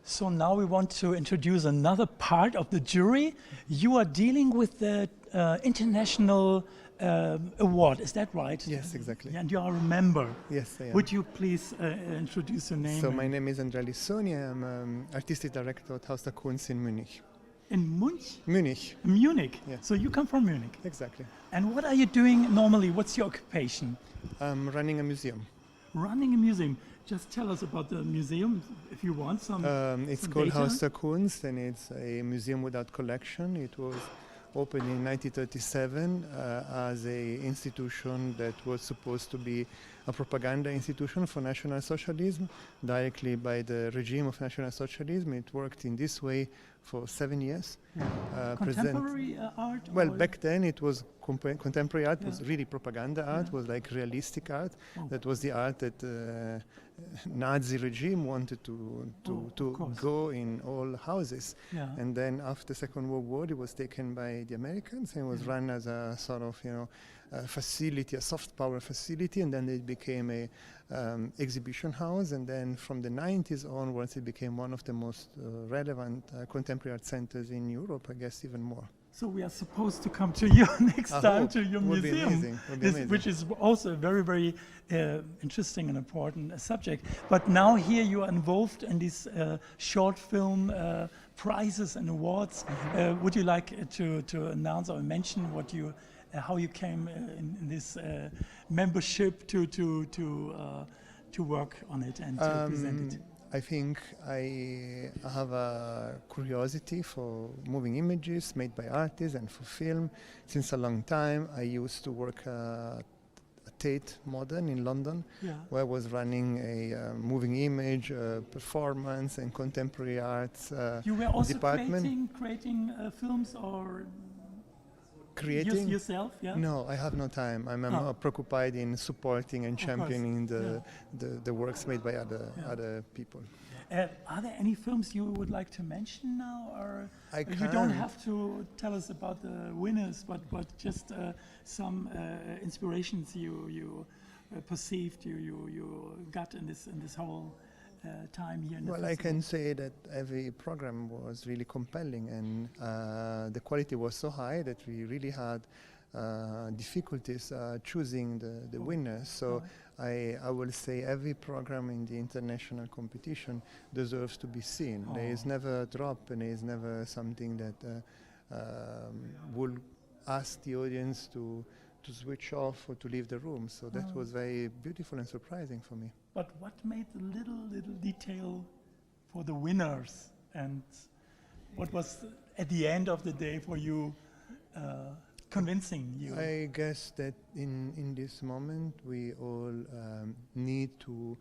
So now we want to introduce another part of the jury. You are dealing with the international award, is that right? Yes, exactly. Yeah, and you are a member. Yes, I am. Would you please introduce your name? So my name is Andrea Lissoni. I'm artistic director at Haus der Kunst in Munich. In Munich? Munich. Munich. Yeah. So you come from Munich. Exactly. And what are you doing normally? What's your occupation? I'm running a museum. Running a museum. Just tell us about the museum, if you want some. It's some called data. Haus der Kunst, and it's a museum without collection. It was opened in 1937 as a institution that was supposed to be a propaganda institution for National Socialism, directly by the regime of National Socialism. It worked in this way for 7 years. Contemporary art? Well, or back then it was contemporary art, Yeah. was really propaganda art, was like realistic art. Oh. That was the art that Nazi regime wanted to course. go in all houses. Yeah. And then after Second World War, it was taken by the Americans and was run as a sort of, a facility, a soft power facility, and then it became a exhibition house, and then from the 90s onwards it became one of the most relevant contemporary art centers in Europe, I guess even more. So we are supposed to come to you next I time hope. to your Would be museum, amazing. Would be amazing. which is also a very, very interesting and important subject. But now here you are involved in these short film prizes and awards. Would you like to announce or mention what you, how you came in this membership to work on it and to present it? I think I have a curiosity for moving images made by artists and for film. Since a long time, I used to work at Tate Modern in London, where I was running a moving image performance and contemporary arts You were also department. creating films or Creating? yourself? Yeah. No, I have no time. I'm preoccupied in supporting and championing the works made by other people. Are there any films you would like to mention now, or I you don't can't. have to tell us about the winners, but just some inspirations you perceived you got in this whole time here in the Well, I festival? can say that every program was really compelling, and the quality was so high that we really had difficulties choosing the winners. So I will say every program in the international competition deserves to be seen. There is never a drop, and there is never something that will ask the audience to switch off or to leave the room. So that was very beautiful and surprising for me. But what made the little detail for the winners, and what was at the end of the day for you convincing you? I guess that in this moment we all need to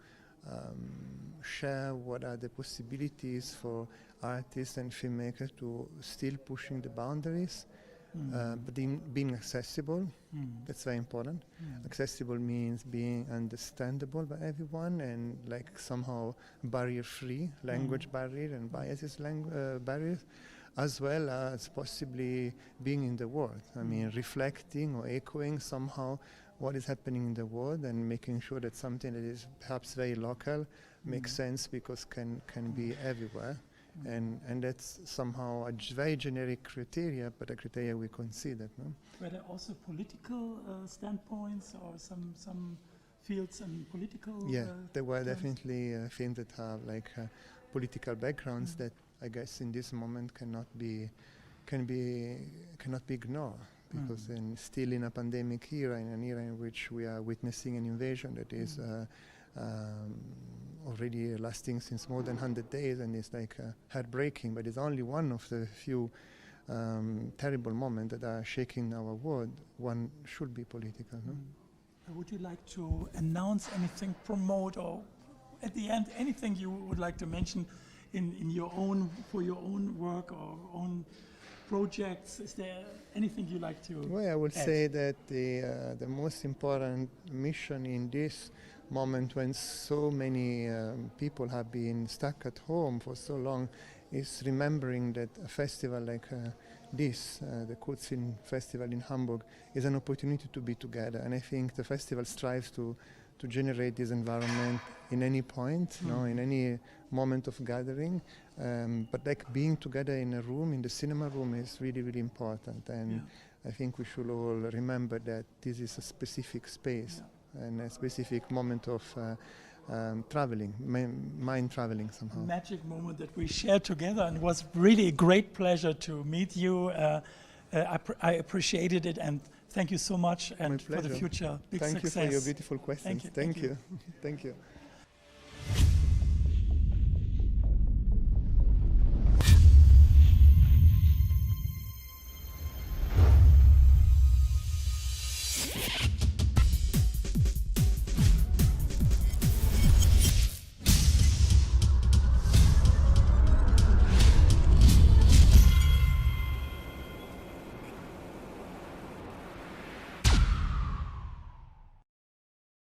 share what are the possibilities for artists and filmmakers to still pushing the boundaries, but in being accessible. That's very important. Accessible means being understandable by everyone and like somehow barrier-free, language barrier and biases barriers, as well as possibly being in the world. I mean, reflecting or echoing somehow what is happening in the world and making sure that something that is perhaps very local makes sense because can be everywhere. And that's somehow a very generic criteria, but a criteria we consider. No? Were there also political standpoints or some fields and political? Yeah, there were terms? definitely films that have like political backgrounds that I guess in this moment cannot be ignored, because still in a pandemic era, in an era in which we are witnessing an invasion that is already lasting since more than 100 days, and it's like heartbreaking, but it's only one of the few terrible moments that are shaking our world. One should be political. No? Would you like to announce anything, promote, or at the end anything you would like to mention in your own, for your own work or own projects? Is there anything you like to Well, I would add? say that the most important mission in this moment, when so many people have been stuck at home for so long, is remembering that a festival like this, the Kunst Film Festival in Hamburg, is an opportunity to be together. And I think the festival strives to to generate this environment in any point, in any moment of gathering. But like being together in a room, in the cinema room, is really, really important. And I think we should all remember that this is a specific space and a specific moment of traveling, mind traveling somehow. Magic moment that we shared together, and it was really a great pleasure to meet you. I appreciated it, and thank you so much, and for the future, big Thank success. you for your beautiful questions. Thank you. Thank you.